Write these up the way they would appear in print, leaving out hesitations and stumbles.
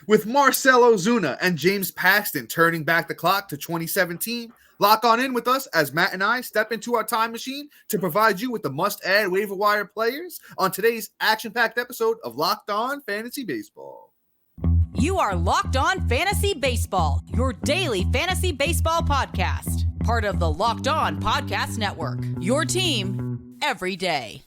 With Marcel Ozuna and James Paxton turning back the clock to 2017, lock on in with us as Matt and I step into our time machine to provide you with the must-add waiver wire players on today's action-packed episode of Locked On Fantasy Baseball. You are Locked On Fantasy Baseball, your daily fantasy baseball podcast. Part of the Locked On Podcast Network, your team every day.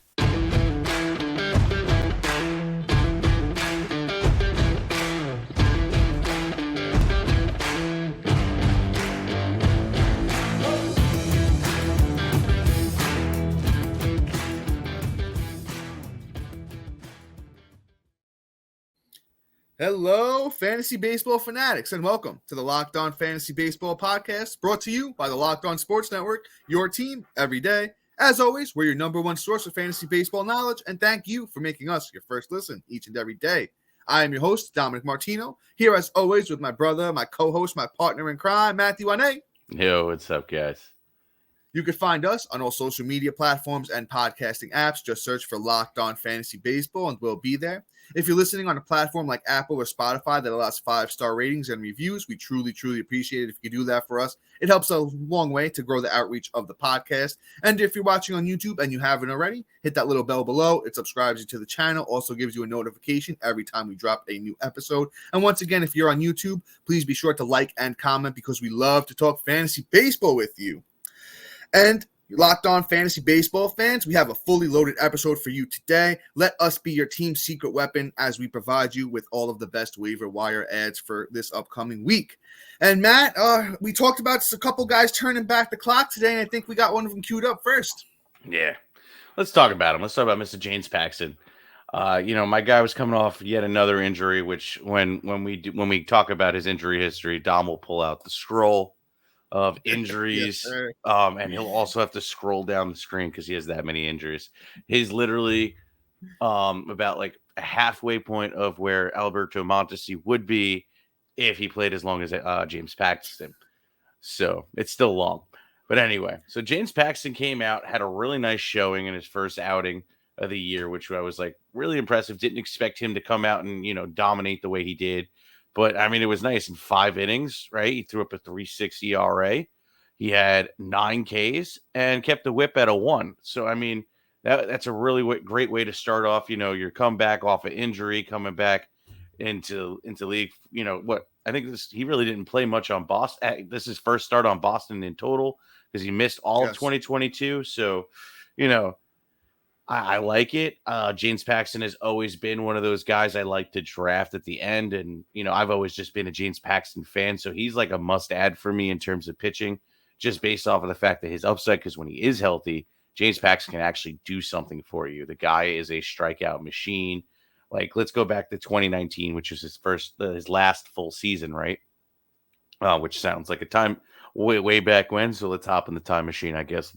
Hello, fantasy baseball fanatics, and welcome to the Locked On Fantasy Baseball podcast, brought to you by the Locked On Sports Network, your team every day. As always, we're your number one source of fantasy baseball knowledge, and thank you for making us your first listen each and every day. I am your host, Dominic Martino, here as always with my brother, my co-host, my partner in crime, Matthew Ane. Yo, what's up, guys? You can find us on all social media platforms and podcasting apps. Just search for Locked On Fantasy Baseball and we'll be there. If you're listening on a platform like Apple or Spotify that allows 5-star ratings and reviews, we truly appreciate it if you do that for us. It helps a long way to grow the outreach of the podcast. And if you're watching on YouTube and you haven't already, hit that little bell below. It subscribes you to the channel, also gives you a notification every time we drop a new episode. And once again, if you're on YouTube, please be sure to like and comment because we love to talk fantasy baseball with you. And Locked On Fantasy Baseball fans, we have a fully loaded episode for you today. Let us be your team's secret weapon as we provide you with all of the best waiver wire ads for this upcoming week. And Matt, we talked about a couple guys turning back the clock today, and I think we got one of them queued up first. Yeah, let's talk about him. Let's talk about Mr. James Paxton. My guy was coming off yet another injury, which when we talk about his injury history, Dom will pull out the scroll of injuries, Yes, and he'll also have to scroll down the screen because he has that many injuries. He's literally about like a halfway point of where Alberto Mondesi would be if he played as long as James Paxton. So it's still long. But anyway, so James Paxton came out, had a really nice showing in his first outing of the year, which I was like really impressive. Didn't expect him to come out and, dominate the way he did. But, I mean, it was nice in 5 innings, right? He threw up a 3.6 ERA. He had 9 Ks and kept the whip at a 1. So, I mean, that's a really great way to start off, your comeback off an injury, coming back into league. I think he really didn't play much on Boston. This is his first start on Boston in total because he missed all of 2022. So, I like it. James Paxton has always been one of those guys I like to draft at the end. And, I've always just been a James Paxton fan. So he's like a must add for me in terms of pitching, just based off of the fact that his upside, because when he is healthy, James Paxton can actually do something for you. The guy is a strikeout machine. Like, let's go back to 2019, which is his last full season, right? Which sounds like a time way back when. So let's hop in the time machine, I guess.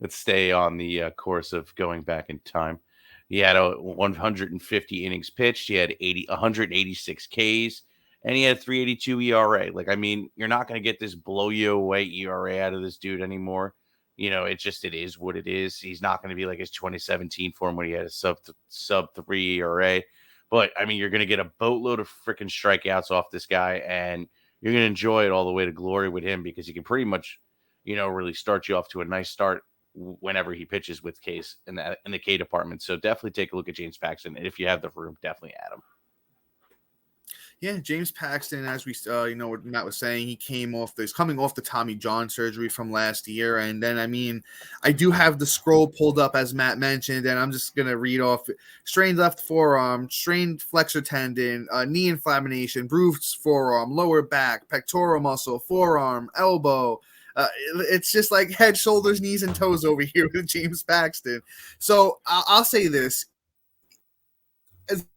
Let's stay on the course of going back in time. He had 150 innings pitched. He had 186 Ks, and he had 3.82 ERA. Like, I mean, you're not going to get this blow you away ERA out of this dude anymore. It is what it is. He's not going to be like his 2017 form when he had a sub 3 ERA. But, I mean, you're going to get a boatload of freaking strikeouts off this guy, and you're going to enjoy it all the way to glory with him because he can pretty much, really start you off to a nice start whenever he pitches with Ks in the K department. So definitely take a look at James Paxton. And if you have the room, definitely add him. Yeah, James Paxton, as we what Matt was saying, he's coming off the Tommy John surgery from last year. And then, I mean, I do have the scroll pulled up as Matt mentioned, and I'm just going to read off: strained left forearm, strained flexor tendon, knee inflammation, bruised forearm, lower back, pectoral muscle, forearm, elbow. It's just like head, shoulders, knees, and toes over here with James Paxton. So I'll say this.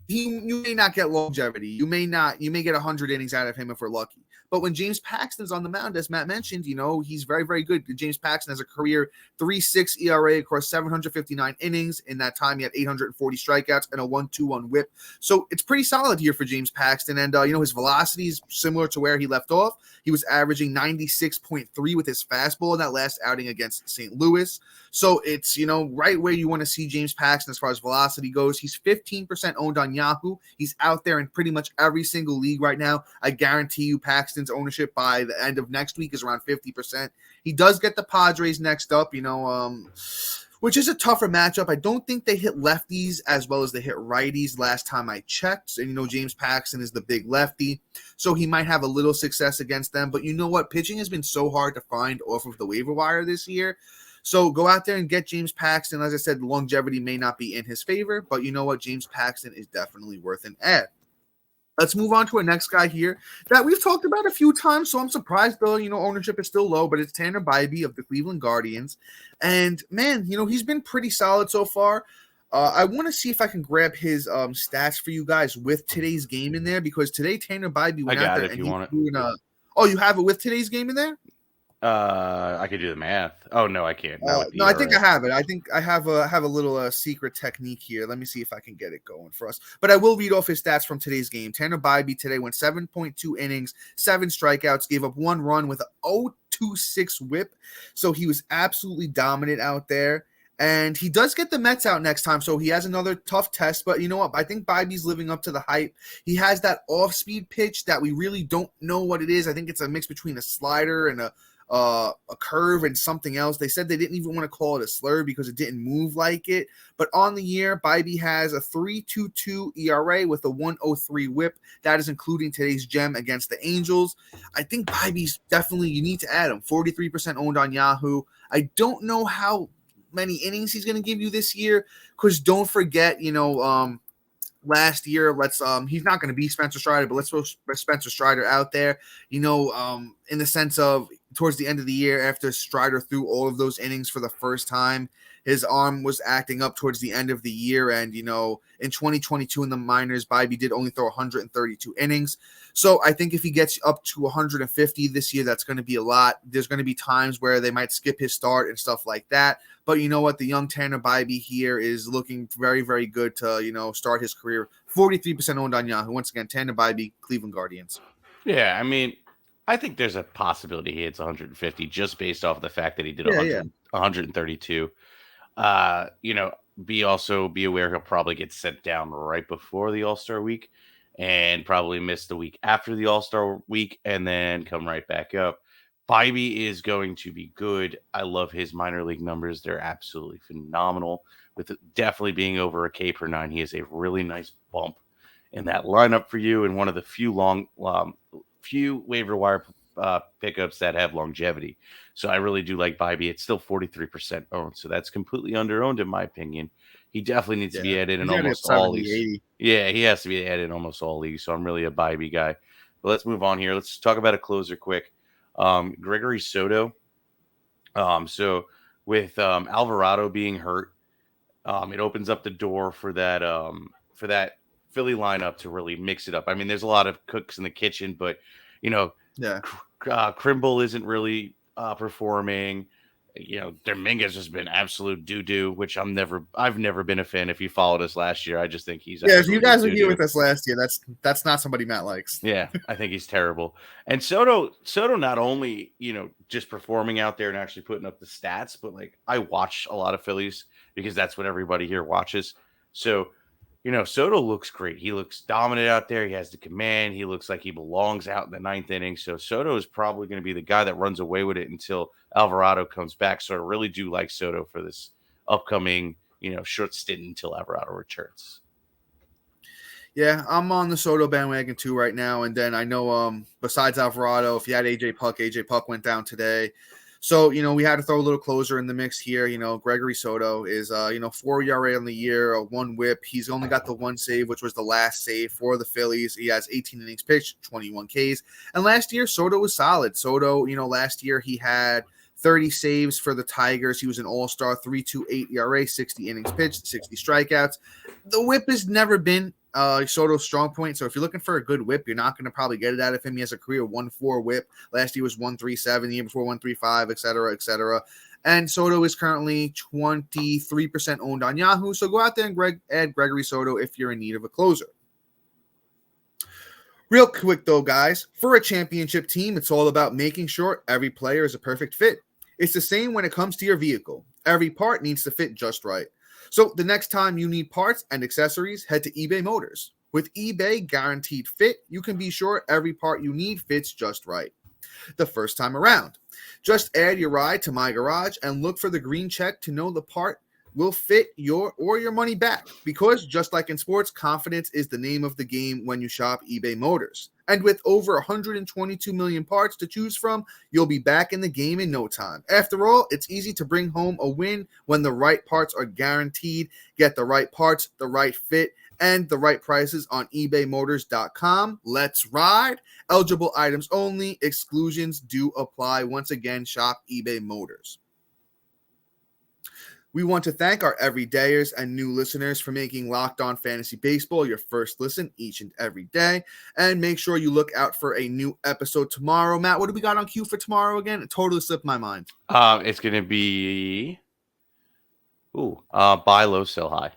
You may not get longevity. You may get 100 innings out of him if we're lucky. But when James Paxton's on the mound, as Matt mentioned, he's very, very good. James Paxton has a career 3.6 ERA across 759 innings. In that time, he had 840 strikeouts and a 1.21 whip. So it's pretty solid here for James Paxton. And, his velocity is similar to where he left off. He was averaging 96.3 with his fastball in that last outing against St. Louis. So it's, right where you want to see James Paxton as far as velocity goes. He's 15% owned on Yahoo. He's out there in pretty much every single league right now. I guarantee you Paxton's ownership by the end of next week is around 50%. He does get the Padres next up, which is a tougher matchup. I don't think they hit lefties as well as they hit righties last time I checked. And, James Paxton is the big lefty, so he might have a little success against them. But you know what? Pitching has been so hard to find off of the waiver wire this year. So go out there and get James Paxton. As I said, longevity may not be in his favor, but you know what? James Paxton is definitely worth an add. Let's move on to our next guy here that we've talked about a few times, so I'm surprised, though, ownership is still low, but it's Tanner Bibee of the Cleveland Guardians. And, man, he's been pretty solid so far. I want to see if I can grab his stats for you guys with today's game in there, because today Tanner Bibee went out there and you have it with today's game in there? I could do the math. Oh no, I can't. No, I think I have it. I think I have a little secret technique here. Let me see if I can get it going for us. But I will read off his stats from today's game. Tanner Bibee today went 7.2 innings, 7 strikeouts, gave up 1 run with an 0.26 whip. So he was absolutely dominant out there. And he does get the Mets out next time, so he has another tough test. But you know what? I think Bibee's living up to the hype. He has that off-speed pitch that we really don't know what it is. I think it's a mix between a slider and a curve and something else. They said they didn't even want to call it a slur because it didn't move like it. But on the year, Bibee has a 3.22 ERA with a 1.03 whip. That is including today's gem against the Angels. I think Bibee's definitely, you need to add him. 43% owned on Yahoo. I don't know how many innings he's going to give you this year, because don't forget, last year, he's not going to be Spencer Strider, but let's throw Spencer Strider out there, in the sense of towards the end of the year, after Strider threw all of those innings for the first time, his arm was acting up towards the end of the year. And, in 2022 in the minors, Bibee did only throw 132 innings. So I think if he gets up to 150 this year, that's going to be a lot. There's going to be times where they might skip his start and stuff like that. But you know what? The young Tanner Bibee here is looking very, very good to, start his career. 43% owned on Yahoo. Once again, Tanner Bibee, Cleveland Guardians. Yeah, I mean, I think there's a possibility he hits 150 just based off the fact that he did 132. Be aware he'll probably get sent down right before the All-Star week and probably miss the week after the All-Star week and then come right back up. Bibee is going to be good. I love his minor league numbers. They're absolutely phenomenal. With definitely being over a K per 9, he is a really nice bump in that lineup for you, and one of the few waiver wire pickups that have longevity. So I really do like Bibee. It's still 43% owned, so that's completely underowned in my opinion. He definitely needs to be added in almost all leagues. Yeah, he has to be added in almost all leagues, so I'm really a Bibee guy. But let's move on here. Let's talk about a closer quick. Gregory Soto. So with Alvarado being hurt, it opens up the door for that Philly lineup to really mix it up. I mean, there's a lot of cooks in the kitchen, but Krimble isn't really performing. Dominguez has been absolute doo-doo, which I've never been a fan. If you followed us last year, I just think he's if you guys were here with us last year, that's not somebody Matt likes. Yeah, I think he's terrible. And Soto not only just performing out there and actually putting up the stats, but I watch a lot of Phillies because that's what everybody here watches. So Soto looks great. He looks dominant out there. He has the command. He looks like he belongs out in the 9th inning. So Soto is probably going to be the guy that runs away with it until Alvarado comes back. So I really do like Soto for this upcoming, short stint until Alvarado returns. Yeah, I'm on the Soto bandwagon too right now. And then I know besides Alvarado, if you had AJ Puck went down today. So, we had to throw a little closer in the mix here. Gregory Soto is, 4 ERA on the year, 1 whip. He's only got the 1 save, which was the last save for the Phillies. He has 18 innings pitched, 21 Ks. And last year, Soto was solid. Soto, last year he had 30 saves for the Tigers. He was an all-star, 3.28 ERA, 60 innings pitched, 60 strikeouts. The whip has never been Soto's strong point. So if you're looking for a good whip, you're not going to probably get it out of him. He has a career 1.4 whip. Last year was 1.37, the year before 1.35, et cetera, et cetera. And Soto is currently 23% owned on Yahoo. So go out there and add Gregory Soto if you're in need of a closer. Real quick though, guys, for a championship team, it's all about making sure every player is a perfect fit. It's the same when it comes to your vehicle. Every part needs to fit just right. So the next time you need parts and accessories, head to eBay Motors. With eBay Guaranteed Fit, you can be sure every part you need fits just right the first time around. Just add your ride to My Garage and look for the green check to know the part will fit your money back. Because just like in sports, confidence is the name of the game when you shop eBay Motors. And with over 122 million parts to choose from, you'll be back in the game in no time. After all, it's easy to bring home a win when the right parts are guaranteed. Get the right parts, the right fit, and the right prices on ebaymotors.com. Let's ride. Eligible items only. Exclusions do apply. Once again, shop eBay Motors. We want to thank our everydayers and new listeners for making Locked On Fantasy Baseball your first listen each and every day. And make sure you look out for a new episode tomorrow. Matt, what do we got on cue for tomorrow again? It totally slipped my mind. It's going to be buy low, sell high.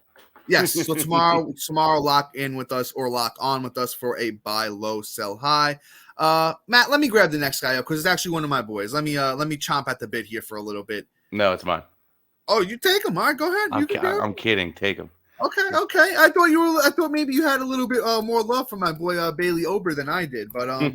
Yes, so tomorrow lock in with us or lock on with us for a buy low, sell high. Matt, let me grab the next guy up because it's actually one of my boys. Let me chomp at the bit here for a little bit. No, it's mine. Oh, you take him. All right, go ahead. I'm kidding. Take him. Okay. I thought maybe you had a little bit more love for my boy Bailey Ober than I did. But I'll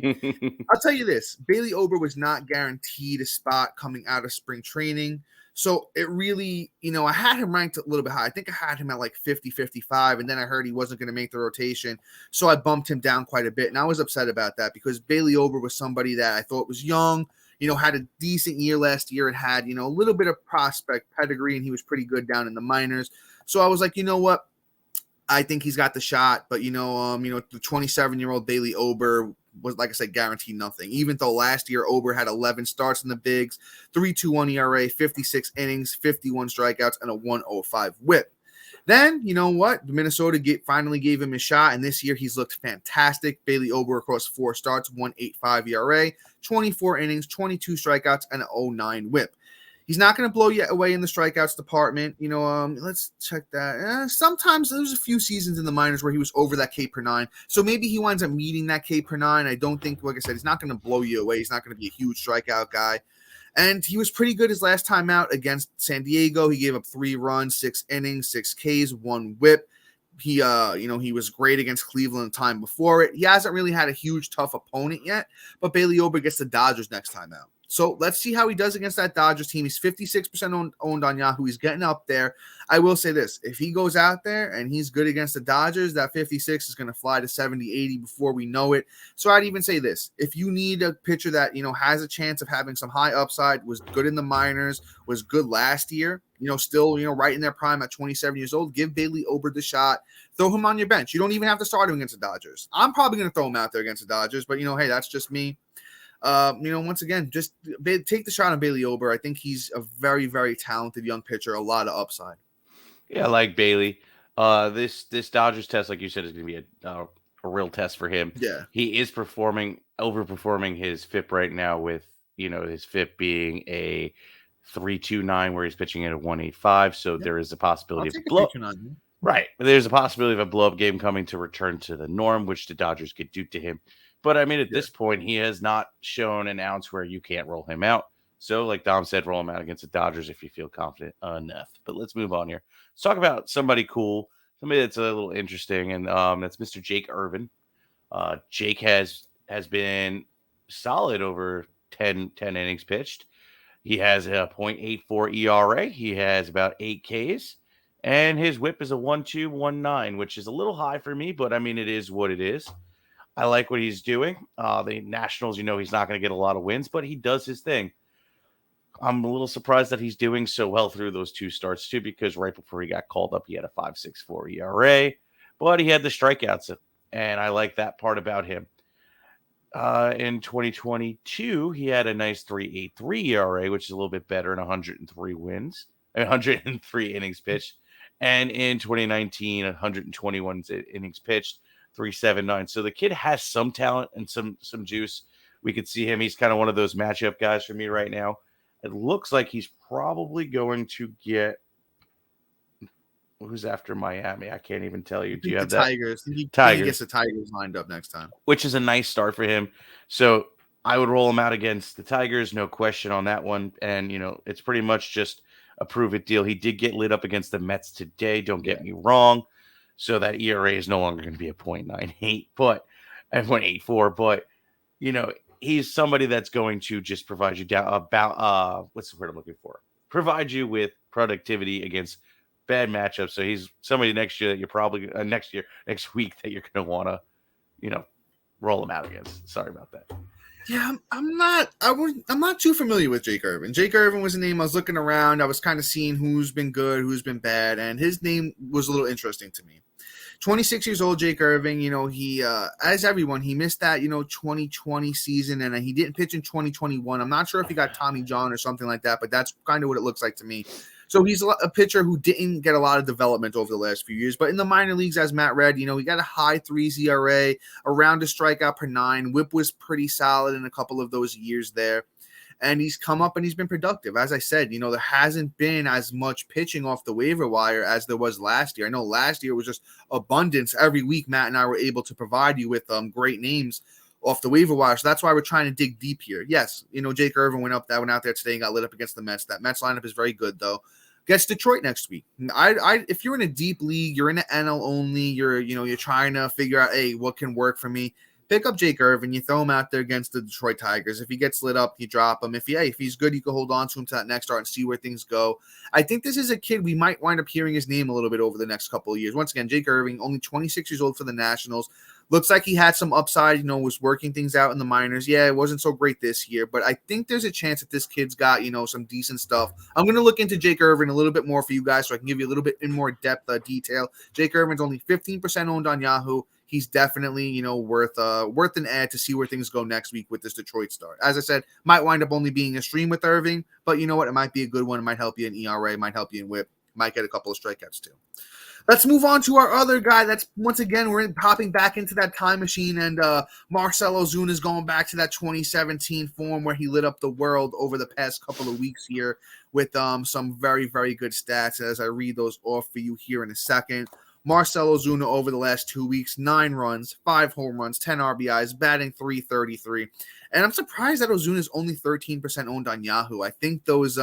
tell you this: Bailey Ober was not guaranteed a spot coming out of spring training. So it really, I had him ranked a little bit high. I think I had him at like 50, 55, and then I heard he wasn't going to make the rotation. So I bumped him down quite a bit. And I was upset about that because Bailey Ober was somebody that I thought was young, had a decent year last year and had, a little bit of prospect pedigree, and he was pretty good down in the minors. So I was like, you know what? I think he's got the shot. But, the 27-year-old Bailey Ober was, like I said, guaranteed nothing. Even though last year Ober had 11 starts in the bigs, 3.21 ERA, 56 innings, 51 strikeouts, and a 1.05 whip. Then, you know what? Minnesota finally gave him a shot, and this year he's looked fantastic. Bailey Ober across 4 starts, 1.85 ERA, 24 innings, 22 strikeouts, and an 0.9 whip. He's not going to blow you away in the strikeouts department. Let's check that. Sometimes there's a few seasons in the minors where he was over that K per 9. So maybe he winds up meeting that K per 9. I don't think, like I said, he's not going to blow you away. He's not going to be a huge strikeout guy. And he was pretty good his last time out against San Diego. He gave up 3 runs, 6 innings, 6 Ks, 1 whip. He was great against Cleveland the time before it. He hasn't really had a huge, tough opponent yet, but Bailey Ober gets the Dodgers next time out. So let's see how he does against that Dodgers team. He's 56% owned on Yahoo. He's getting up there. I will say this. If he goes out there and he's good against the Dodgers, that 56 is going to fly to 70, 80 before we know it. So I'd even say this. If you need a pitcher that, has a chance of having some high upside, was good in the minors, was good last year, still, right in their prime at 27 years old, give Bailey Ober the shot. Throw him on your bench. You don't even have to start him against the Dodgers. I'm probably going to throw him out there against the Dodgers, but, hey, that's just me. Once again, just take the shot on Bailey Ober. I think he's a very, very talented young pitcher, a lot of upside. Yeah, I like Bailey. This Dodgers test, like you said, is going to be a real test for him. Yeah. He is overperforming his FIP right now with, his FIP being a 3.29 where he's pitching at a 1.85. So there is a possibility of a blow. Right. There's a possibility of a blow-up game coming to return to the norm, which the Dodgers could do to him. But, at this point, he has not shown an ounce where you can't roll him out. So, like Dom said, roll him out against the Dodgers if you feel confident enough. But let's move on here. Let's talk about somebody cool, somebody that's a little interesting, and that's Mr. Jake Irvin. Jake has been solid over 10 innings pitched. He has a 0.84 ERA. He has about 8 Ks. And his whip is a 1.219, which is a little high for me, but, it is what it is. I like what he's doing. The Nationals, he's not going to get a lot of wins, but he does his thing. I'm a little surprised that he's doing so well through those 2 starts, too, because right before he got called up, he had a 5.64 ERA, but he had the strikeouts, and I like that part about him. In 2022, he had a nice 3.83 ERA, which is a little bit better, and 103 innings pitched. And in 2019, 121 innings pitched. 3.79. So the kid has some talent and some juice. We could see him. He's kind of one of those matchup guys for me right now. It looks like he's probably going to get who's after Miami. I can't even tell you. Do you have that? Tigers. He gets the Tigers lined up next time, which is a nice start for him. So I would roll him out against the Tigers, no question on that one. And it's pretty much just a prove-it deal. He did get lit up against the Mets today. Don't get me wrong. So that ERA is no longer going to be a 0.98, but and 0.84. But he's somebody that's going to just provide you down about what's the word I'm looking for? Provide you with productivity against bad matchups. So he's somebody next year that you're probably next week that you're going to want to, roll him out against. Sorry about that. Yeah, I'm not too familiar with Jake Irvin. Jake Irvin was a name I was looking around. I was kind of seeing who's been good, who's been bad, and his name was a little interesting to me. 26 years old, Jake Irvin, he, as everyone, he missed that, 2020 season, and he didn't pitch in 2021. I'm not sure if he got Tommy John or something like that, but that's kind of what it looks like to me. So he's a pitcher who didn't get a lot of development over the last few years, but in the minor leagues, as Matt read, he got a high 3 ERA, around a strikeout per 9. Whip was pretty solid in a couple of those years there. And he's come up and he's been productive. As I said, there hasn't been as much pitching off the waiver wire as there was last year. I know last year was just abundance. Every week, Matt and I were able to provide you with great names off the waiver wire. So that's why we're trying to dig deep here. Yes, Jake Irvin went out there today and got lit up against the Mets. That Mets lineup is very good, though. Gets Detroit next week. If you're in a deep league, you're in an NL only, you're trying to figure out, hey, what can work for me? Pick up Jake Irvin. You throw him out there against the Detroit Tigers. If he gets lit up, you drop him. If he's good, you can hold on to him to that next start and see where things go. I think this is a kid we might wind up hearing his name a little bit over the next couple of years. Once again, Jake Irvin, only 26 years old for the Nationals. Looks like he had some upside, was working things out in the minors. Yeah, it wasn't so great this year, but I think there's a chance that this kid's got, some decent stuff. I'm going to look into Jake Irvin a little bit more for you guys so I can give you a little bit in more depth detail. Jake Irvin's only 15% owned on Yahoo. He's definitely, worth an ad to see where things go next week with this Detroit start. As I said, might wind up only being a stream with Irving, but you know what? It might be a good one. It might help you in ERA, might help you in whip, might get a couple of strikeouts too. Let's move on to our other guy. That's once again, popping back into that time machine, and Marcell Ozuna is going back to that 2017 form where he lit up the world over the past couple of weeks here with some very, very good stats. As I read those off for you here in a second. Marcell Ozuna over the last 2 weeks, 9 runs, 5 home runs, 10 RBIs, batting .333. And I'm surprised that Ozuna is only 13% owned on Yahoo. I think those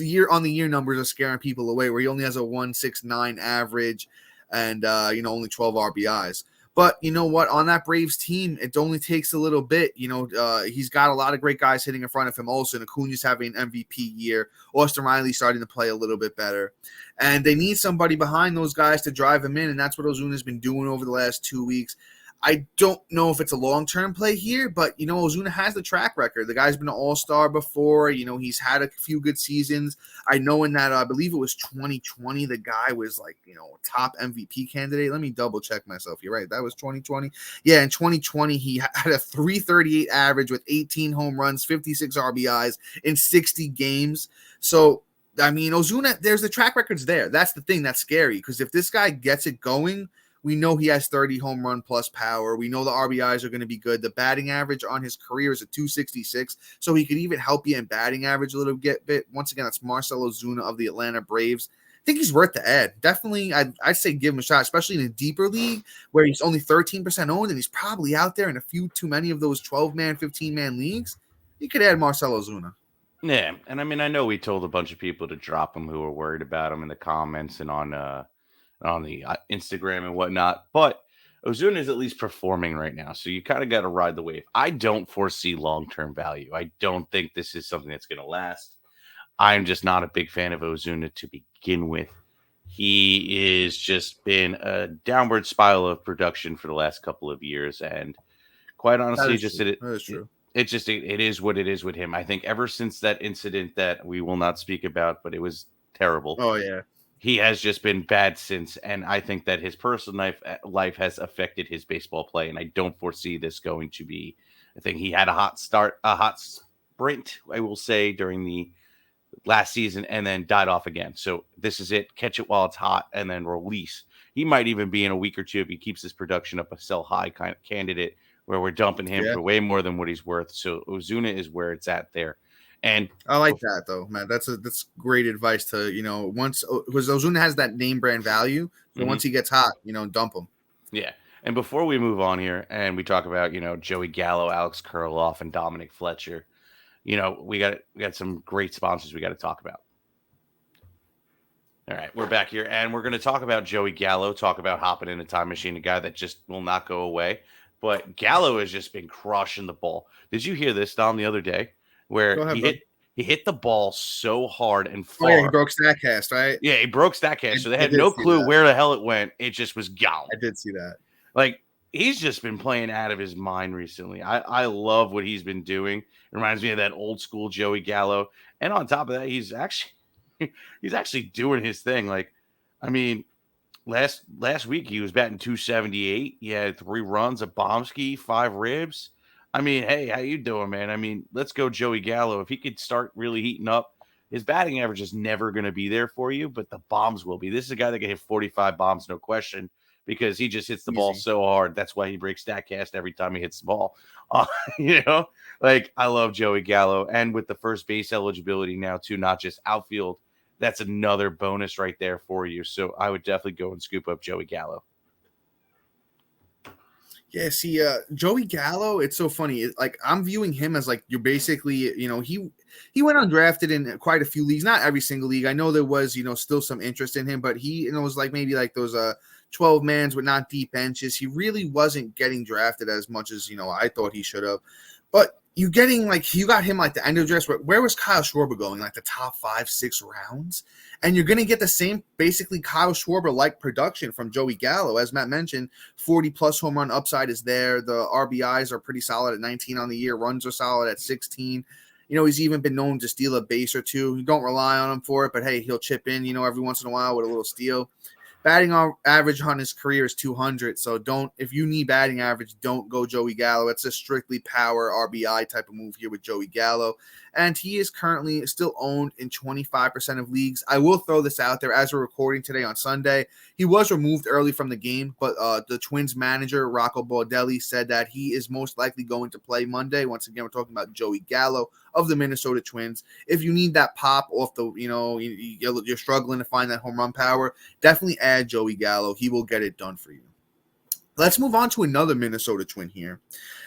year-on-the-year numbers are scaring people away, where he only has a 1.69 average and only 12 RBIs. But you know what? On that Braves team, it only takes a little bit. He's got a lot of great guys hitting in front of him. Also, Acuna's having an MVP year. Austin Riley's starting to play a little bit better. And they need somebody behind those guys to drive him in, and that's what Ozuna's been doing over the last 2 weeks. I don't know if it's a long-term play here, but, Ozuna has the track record. The guy's been an all-star before. He's had a few good seasons. I know in that, I believe it was 2020, the guy was like, top MVP candidate. Let me double-check myself. You're right. That was 2020. Yeah, in 2020, he had a .338 average with 18 home runs, 56 RBIs in 60 games. So, Ozuna, there's the track records there. That's the thing that's scary, because if this guy gets it going, we know he has 30 home run plus power. We know the RBIs are going to be good. The batting average on his career is a .266, so he could even help you in batting average a little bit. Once again, that's Marcell Ozuna of the Atlanta Braves. I think he's worth the ad. Definitely, I'd say give him a shot, especially in a deeper league where he's only 13% owned and he's probably out there in a few too many of those 12-man, 15-man leagues. You could add Marcell Ozuna. Yeah, and I know we told a bunch of people to drop him who were worried about him in the comments and on the Instagram and whatnot, but Ozuna is at least performing right now, so you kind of got to ride the wave. I don't foresee long-term value. I don't think this is something that's going to last. I'm just not a big fan of Ozuna to begin with. He is just been a downward spiral of production for the last couple of years, and quite honestly, that is true. It is what it is with him. I think ever since that incident that we will not speak about, but it was terrible. Oh yeah. He has just been bad since, and I think that his personal life has affected his baseball play, and I don't foresee this going to be a thing. He had a hot sprint, I will say, during the last season, and then died off again. So this is it. Catch it while it's hot, and then release. He might even be in a week or two, if he keeps his production up, a sell high kind of candidate where we're dumping him for way more than what he's worth. So Ozuna is where it's at there. And I like that though, man. That's great advice to, once, because Ozuna has that name brand value. So once he gets hot, dump him. Yeah. And before we move on here and we talk about, Joey Gallo, Alex Kirilloff, and Dominic Fletcher, we got some great sponsors we got to talk about. All right, we're back here, and we're going to talk about Joey Gallo, talk about hopping in a time machine, a guy that just will not go away. But Gallo has just been crushing the ball. Did you hear this, Dom, the other day, Go where ahead, bud. he hit the ball so hard and Oh yeah, he far? broke Statcast, right? Yeah, he broke Statcast, so they I had did no see clue that. where the hell it went. It just was gone. I did see that. Like, he's just been playing out of his mind recently. I love what he's been doing. It reminds me of that old school Joey Gallo. And on top of that, he's actually doing his thing. Like, I mean, last week he was batting 278. He had 3 runs, a bomb ski, 5 ribs. I mean, hey, how you doing, man? I mean, let's go Joey Gallo. If he could start really heating up, his batting average is never going to be there for you, but the bombs will be. This is a guy that can hit 45 bombs, no question, because he just hits the ball Easy. so hard. That's why he breaks Statcast every time he hits the ball. You know, like, I love Joey Gallo. And with the first base eligibility now, too, not just outfield, that's another bonus right there for you. So I would definitely go and scoop up Joey Gallo. Yeah, see, Joey Gallo, it's so funny. Like, I'm viewing him as like, you're basically, he went undrafted in quite a few leagues, not every single league. I know there was, still some interest in him, but he, was like maybe like those 12 mans with not deep benches. He really wasn't getting drafted as much as, I thought he should have. But you got him like the end of draft. Where was Kyle Schwarber going? Like the top 5-6 rounds? And you're going to get the same, basically, Kyle Schwarber-like production from Joey Gallo. As Matt mentioned, 40-plus home run upside is there. The RBIs are pretty solid at 19 on the year. Runs are solid at 16. He's even been known to steal a base or two. You don't rely on him for it, but, hey, he'll chip in, every once in a while with a little steal. Batting average on his career is 200, so if you need batting average, don't go Joey Gallo. It's a strictly power RBI type of move here with Joey Gallo, and he is currently still owned in 25% of leagues. I will throw this out there as we're recording today on Sunday. He was removed early from the game, but the Twins manager, Rocco Baldelli, said that he is most likely going to play Monday. Once again, we're talking about Joey Gallo of the Minnesota Twins. If you need that pop off the, you're struggling to find that home run power, definitely add Joey Gallo. He will get it done for you. Let's move on to another Minnesota Twin here,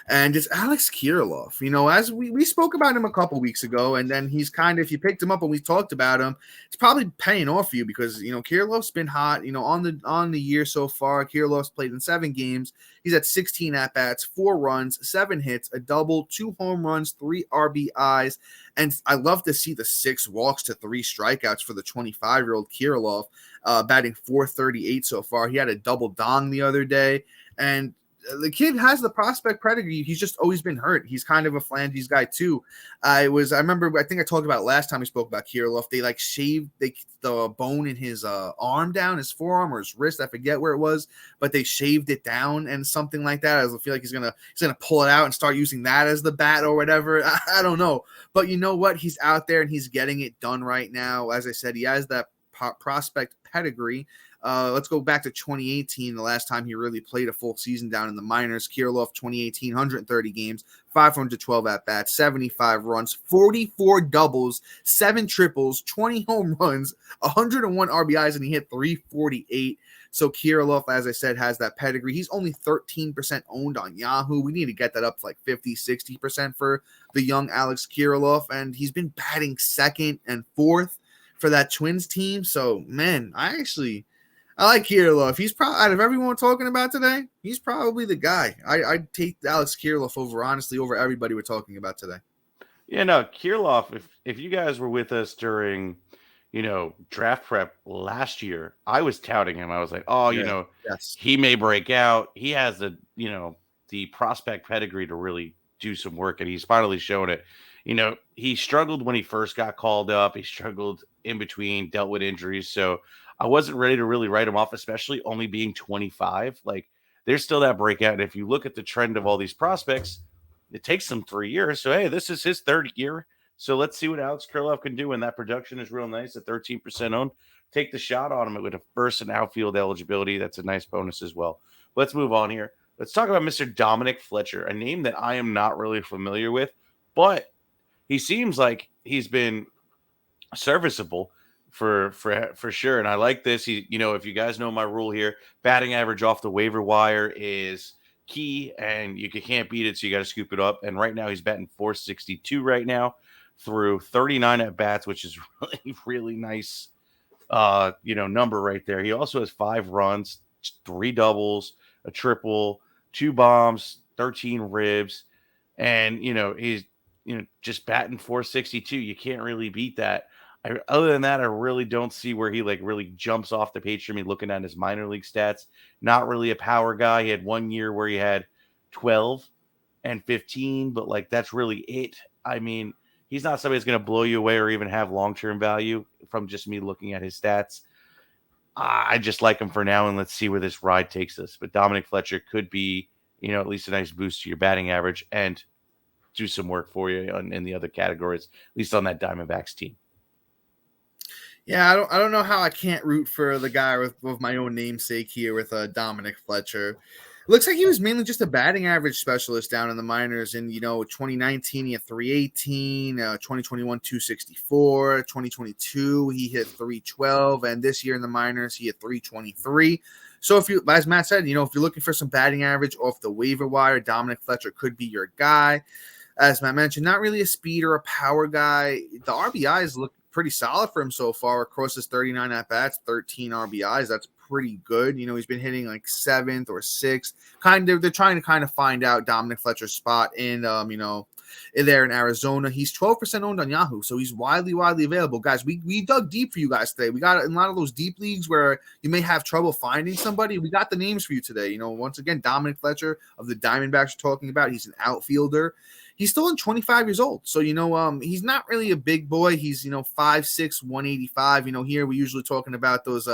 and it's Alex Kirilloff. As we spoke about him a couple weeks ago, and then he's kind of, if you picked him up and we talked about him, it's probably paying off for you because, Kiriloff's been hot, on the year so far. Kiriloff's played in 7 games. He's at 16 at-bats, 4 runs, 7 hits, a double, 2 home runs, 3 RBIs, and I love to see the 6 walks to 3 strikeouts for the 25-year-old Kiriloff, batting .438 so far. He had a double dong the other day. And the kid has the prospect pedigree. He's just always been hurt. He's kind of a flanges guy too. I remember, I think I talked about last time we spoke about Kirilloff. They like shaved the bone in his arm down, his forearm or his wrist. I forget where it was, but they shaved it down and something like that. I feel like he's gonna pull it out and start using that as the bat or whatever. I don't know, but you know what? He's out there and he's getting it done right now. As I said, he has that prospect pedigree. Let's go back to 2018, the last time he really played a full season down in the minors. Kiriloff, 2018, 130 games, 512 at-bats, 75 runs, 44 doubles, 7 triples, 20 home runs, 101 RBIs, and he hit .348. So Kiriloff, as I said, has that pedigree. He's only 13% owned on Yahoo. We need to get that up to like 50, 60% for the young Alex Kiriloff, and he's been batting 2nd and 4th for that Twins team. So, man, I like Kiriloff. He's probably, out of everyone we're talking about today, he's probably the guy. I'd take Alex Kiriloff over everybody we're talking about today. Yeah, no, Kirilloff, if you guys were with us during, draft prep last year, I was touting him. I was like, yes, he may break out. He has the prospect pedigree to really do some work, and he's finally shown it. He struggled when he first got called up. He struggled in between, dealt with injuries. So I wasn't ready to really write him off, especially only being 25. Like, there's still that breakout. And if you look at the trend of all these prospects, it takes them 3 years. So, hey, this is his 3rd year. So let's see what Alex Kirilloff can do when that production is real nice at 13% owned. Take the shot on him with a first and outfield eligibility. That's a nice bonus as well. Let's move on here. Let's talk about Mr. Dominic Fletcher, a name that I am not really familiar with, but he seems like he's been serviceable for sure. And I like this. If you guys know my rule here, batting average off the waiver wire is key, and you can't beat it, so you got to scoop it up. And right now he's batting .462 right now through 39 at bats, which is really, really nice number right there. He also has 5 runs, 3 doubles, a triple, 2 bombs, 13 ribs, and he's just batting 462. You can't really beat that. Other than that, I really don't see where he really jumps off the page for me looking at his minor league stats. Not really a power guy. He had 1 year where he had 12 and 15, but that's really it. I mean, he's not somebody that's going to blow you away or even have long-term value from just me looking at his stats. I just like him for now, and let's see where this ride takes us. But Dominic Fletcher could be, at least a nice boost to your batting average and do some work for you in the other categories, at least on that Diamondbacks team. Yeah, I don't know how I can't root for the guy with my own namesake here with Dominic Fletcher. Looks like he was mainly just a batting average specialist down in the minors. In 2019 he had 318, 2021 264, 2022 he hit 312, and this year in the minors he hit 323. So if you, as Matt said, if you're looking for some batting average off the waiver wire, Dominic Fletcher could be your guy. As Matt mentioned, not really a speed or a power guy. The RBIs look pretty solid for him so far across his 39 at-bats, 13 RBIs. That's pretty good. He's been hitting 7th or 6th. They're trying to find out Dominic Fletcher's spot in, there in Arizona. He's 12% owned on Yahoo, so he's widely available. Guys, we dug deep for you guys today. We got in a lot of those deep leagues where you may have trouble finding somebody. We got the names for you today. Once again, Dominic Fletcher of the Diamondbacks we're talking about. He's an outfielder. He's still 25 years old. So, he's not really a big boy. He's, 5'6", 185. Here we're usually talking about those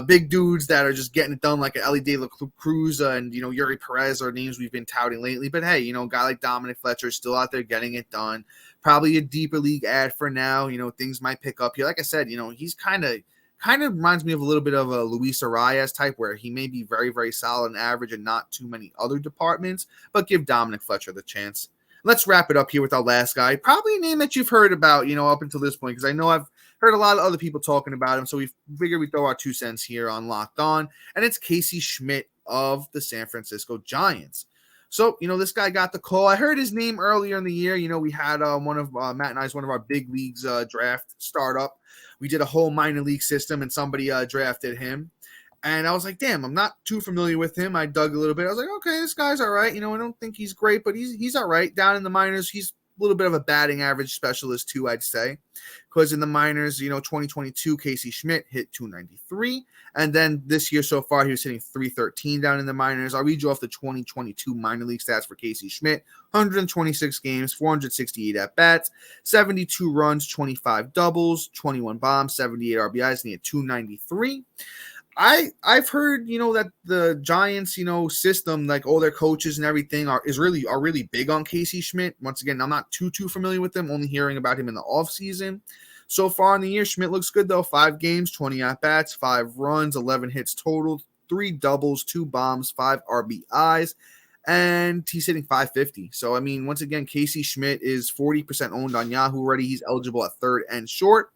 big dudes that are just getting it done like Ellie De La Cruz and, Yuri Perez are names we've been touting lately. But, hey, a guy like Dominic Fletcher is still out there getting it done. Probably a deeper league ad for now. Things might pick up here. Like I said, he's kind of reminds me of a little bit of a Luis Arias type where he may be very, very solid and average and not too many other departments, but give Dominic Fletcher the chance. Let's wrap it up here with our last guy. Probably a name that you've heard about, up until this point, because I know I've heard a lot of other people talking about him. So we figured we'd throw our 2 cents here on Locked On, and it's Casey Schmitt of the San Francisco Giants. So, this guy got the call. I heard his name earlier in the year. We had one of Matt and I's one of our big leagues draft startup. We did a whole minor league system, and somebody drafted him. And I was like, damn, I'm not too familiar with him. I dug a little bit. I was like, okay, this guy's all right. I don't think he's great, but he's all right. Down in the minors, he's a little bit of a batting average specialist too, I'd say. Because in the minors, 2022, Casey Schmitt hit 293. And then this year so far, he was hitting 313 down in the minors. I'll read you off the 2022 minor league stats for Casey Schmitt. 126 games, 468 at-bats, 72 runs, 25 doubles, 21 bombs, 78 RBIs, and he had 293. I've heard, that the Giants, system, like all their coaches and everything are really big on Casey Schmitt. Once again, I'm not too familiar with him, only hearing about him in the offseason. So far in the year, Schmitt looks good, though. 5 games, 20 at-bats, 5 runs, 11 hits total, 3 doubles, 2 bombs, 5 RBIs, and he's hitting 550. So, I mean, once again, Casey Schmitt is 40% owned on Yahoo already. He's eligible at third and short.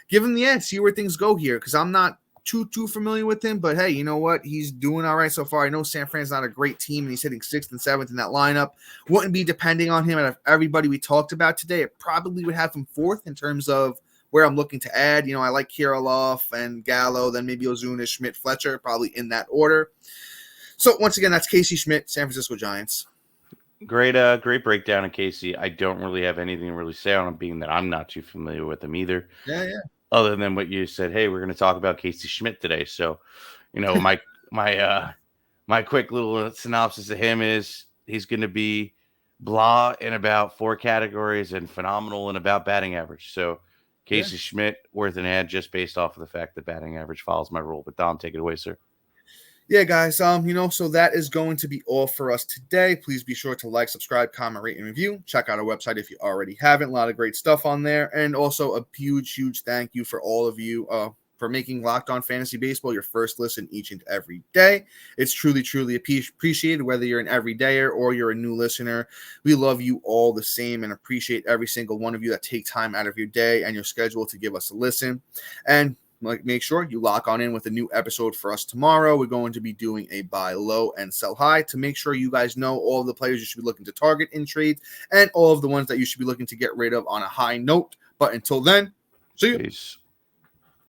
Give him the edge, see where things go here, because I'm not too familiar with him, but hey, you know what? He's doing all right so far. I know San Fran's not a great team, and he's hitting 6th and 7th in that lineup. Wouldn't be depending on him. And if everybody we talked about today, it probably would have him 4th in terms of where I'm looking to add. I like Kiriloff and Gallo, then maybe Ozuna, Schmidt, Fletcher, probably in that order. So once again, that's Casey Schmitt, San Francisco Giants. Great breakdown of Casey. I don't really have anything to really say on him, being that I'm not too familiar with him either. Yeah. Other than what you said, hey, we're going to talk about Casey Schmitt today. So, my quick little synopsis of him is he's going to be blah in about 4 categories and phenomenal in about batting average. So, Casey Schmitt worth an ad just based off of the fact that batting average follows my rule. But Dom, take it away, sir. Yeah, guys, so that is going to be all for us today. Please be sure to like, subscribe, comment, rate, and review. Check out our website if you already haven't. A lot of great stuff on there. And also a huge thank you for all of you for making Locked On Fantasy Baseball your first listen each and every day. It's truly appreciated, whether you're an everydayer or you're a new listener. We love you all the same and appreciate every single one of you that take time out of your day and your schedule to give us a listen. And make sure you lock on in with a new episode for us tomorrow. We're going to be doing a buy low and sell high to make sure you guys know all of the players you should be looking to target in trades and all of the ones that you should be looking to get rid of on a high note. But until then, see you. Peace.